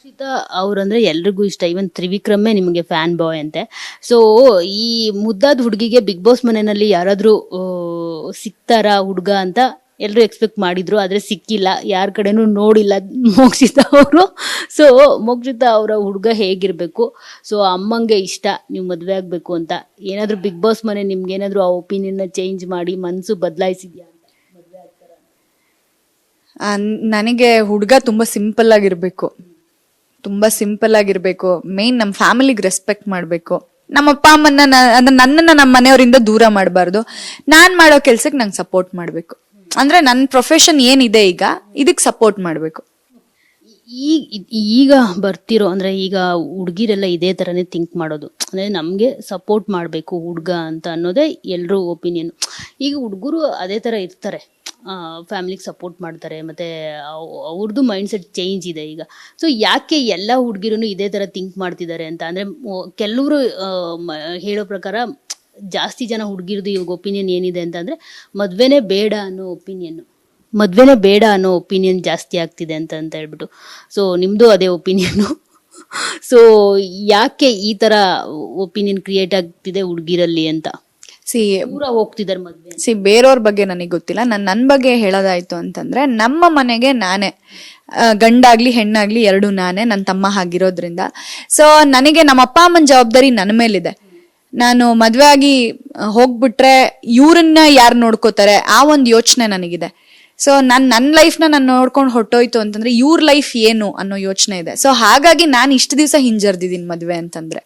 ಮೋಕ್ಷಿತಾ ಅವ್ರಂದ್ರೆ ಎಲ್ರಿಗೂ ಇಷ್ಟ. ಇವನ್ ತ್ರಿವಿಕ್ರಮೇ ನಿಮಗೆ ಫ್ಯಾನ್ ಬಾಯ್ ಅಂತೆ. ಸೊ ಈ ಮುದ್ದಾದ ಹುಡುಗಿಗೆ ಬಿಗ್ ಬಾಸ್ ಮನೆಯಲ್ಲಿ ಯಾರಾದ್ರೂ ಸಿಗ್ತಾರಾ ಹುಡ್ಗ ಅಂತ ಎಲ್ರು ಎಕ್ಸ್ಪೆಕ್ಟ್ ಮಾಡಿದ್ರು, ಆದ್ರೆ ಸಿಕ್ಕಿಲ್ಲ, ಯಾರ ಕಡೆನೂ ನೋಡಿಲ್ಲ ಮೋಕ್ಷಿತಾ ಅವರು. ಸೊ ಮೋಕ್ಷಿತಾ ಅವರ ಹುಡ್ಗ ಹೇಗಿರ್ಬೇಕು, ಸೊ ಅಮ್ಮಂಗೆ ಇಷ್ಟ ನೀವು ಮದ್ವೆ ಆಗ್ಬೇಕು ಅಂತ, ಏನಾದ್ರೂ ಬಿಗ್ ಬಾಸ್ ಮನೆ ನಿಮ್ಗೆ ಏನಾದ್ರು ಆ ಒಪಿನಿಯನ್ ಚೇಂಜ್ ಮಾಡಿ ಮನ್ಸು ಬದಲಾಯಿಸಿದ್ಯಾ? ನನಗೆ ಹುಡುಗ ತುಂಬಾ ಸಿಂಪಲ್ ಆಗಿರ್ಬೇಕು, ತುಂಬಾ ಸಿಂಪಲ್ ಆಗಿರ್ಬೇಕು. ಮೇನ್ ನಮ್ಮ ಫ್ಯಾಮಿಲಿಗೆ ರೆಸ್ಪೆಕ್ಟ್ ಮಾಡ್ಬೇಕು. ನಮ್ಮ ಅಪ್ಪ ಅಮ್ಮನ್ನ ನನ್ನನ್ನ ನಮ್ಮ ಮನೆಯವರಿಂದ ದೂರ ಮಾಡಬಾರ್ದು. ನಾನ್ ಮಾಡೋ ಕೆಲ್ಸಕ್ಕೆ ನಂಗೆ ಸಪೋರ್ಟ್ ಮಾಡ್ಬೇಕು. ಅಂದ್ರೆ ನನ್ನ ಪ್ರೊಫೆಷನ್ ಏನಿದೆ ಈಗ ಇದಕ್ ಸಪೋರ್ಟ್ ಮಾಡ್ಬೇಕು. ಈಗ ಬರ್ತಿರೋ ಅಂದ್ರೆ ಈಗ ಹುಡ್ಗಿರೆಲ್ಲ ಇದೇ ತರನೇ ಥಿಂಕ್ ಮಾಡೋದು, ಅಂದ್ರೆ ನಮ್ಗೆ ಸಪೋರ್ಟ್ ಮಾಡ್ಬೇಕು ಹುಡ್ಗ ಅಂತ ಅನ್ನೋದೇ ಎಲ್ರೂ ಒಪಿನಿಯನ್. ಈಗ ಹುಡುಗರು ಅದೇ ತರ ಇರ್ತಾರೆ, ಫ್ಯಾಮಿಲಿಗೆ ಸಪೋರ್ಟ್ ಮಾಡ್ತಾರೆ, ಮತ್ತೆ ಅವ್ರದ್ದು ಮೈಂಡ್ ಸೆಟ್ ಚೇಂಜ್ ಇದೆ ಈಗ. ಸೊ ಯಾಕೆ ಎಲ್ಲ ಹುಡುಗಿರೂ ಇದೇ ಥರ ಥಿಂಕ್ ಮಾಡ್ತಿದ್ದಾರೆ ಅಂತ ಅಂದರೆ, ಕೆಲವರು ಹೇಳೋ ಪ್ರಕಾರ ಜಾಸ್ತಿ ಜನ ಹುಡುಗಿರದು ಇವಾಗ ಒಪಿನಿಯನ್ ಏನಿದೆ ಅಂತಂದರೆ ಮದುವೆನೇ ಬೇಡ ಅನ್ನೋ ಒಪಿನಿಯನ್ ಜಾಸ್ತಿ ಆಗ್ತಿದೆ ಅಂತ ಹೇಳ್ಬಿಟ್ಟು. ಸೊ ನಿಮ್ಮದು ಅದೇ ಒಪಿನಿಯನ್ನು. ಸೊ ಯಾಕೆ ಈ ಥರ ಒಪಿನಿಯನ್ ಕ್ರಿಯೇಟ್ ಆಗ್ತಿದೆ ಹುಡುಗಿರಲ್ಲಿ ಅಂತ? ಪೂರ ಹೋಗ್ತಿದ್ದಾರೆ ಮದ್ವೆ. ಬೇರೆಯವ್ರ ಬಗ್ಗೆ ನನಗೆ ಗೊತ್ತಿಲ್ಲ. ನನ್ನ ಬಗ್ಗೆ ಹೇಳೋದಾಯ್ತು ಅಂತಂದ್ರೆ, ನಮ್ಮ ಮನೆಗೆ ನಾನೇ ಗಂಡಾಗ್ಲಿ ಹೆಣ್ಣಾಗ್ಲಿ ಎರಡು ನಾನೇ, ನನ್ನ ತಮ್ಮ ಆಗಿರೋದ್ರಿಂದ. ಸೊ ನನಗೆ ನಮ್ಮ ಅಪ್ಪ ಅಮ್ಮನ ಜವಾಬ್ದಾರಿ ನನ್ನ ಮೇಲಿದೆ. ನಾನು ಮದ್ವೆ ಆಗಿ ಹೋಗ್ಬಿಟ್ರೆ ಇವ್ರನ್ನ ಯಾರು ನೋಡ್ಕೋತಾರೆ ಆ ಒಂದು ಯೋಚನೆ ನನಗಿದೆ. ಸೊ ನನ್ನ ಲೈಫ್ನ ನಾನು ನೋಡ್ಕೊಂಡು ಹೊಟ್ಟೋಯ್ತು ಅಂತಂದ್ರೆ ಇವ್ರ ಲೈಫ್ ಏನು ಅನ್ನೋ ಯೋಚನೆ ಇದೆ. ಸೊ ಹಾಗಾಗಿ ನಾನು ಇಷ್ಟು ದಿವಸ ಹಿಂಜರ್ದಿದ್ದೀನಿ ಮದ್ವೆ ಅಂತಂದ್ರೆ.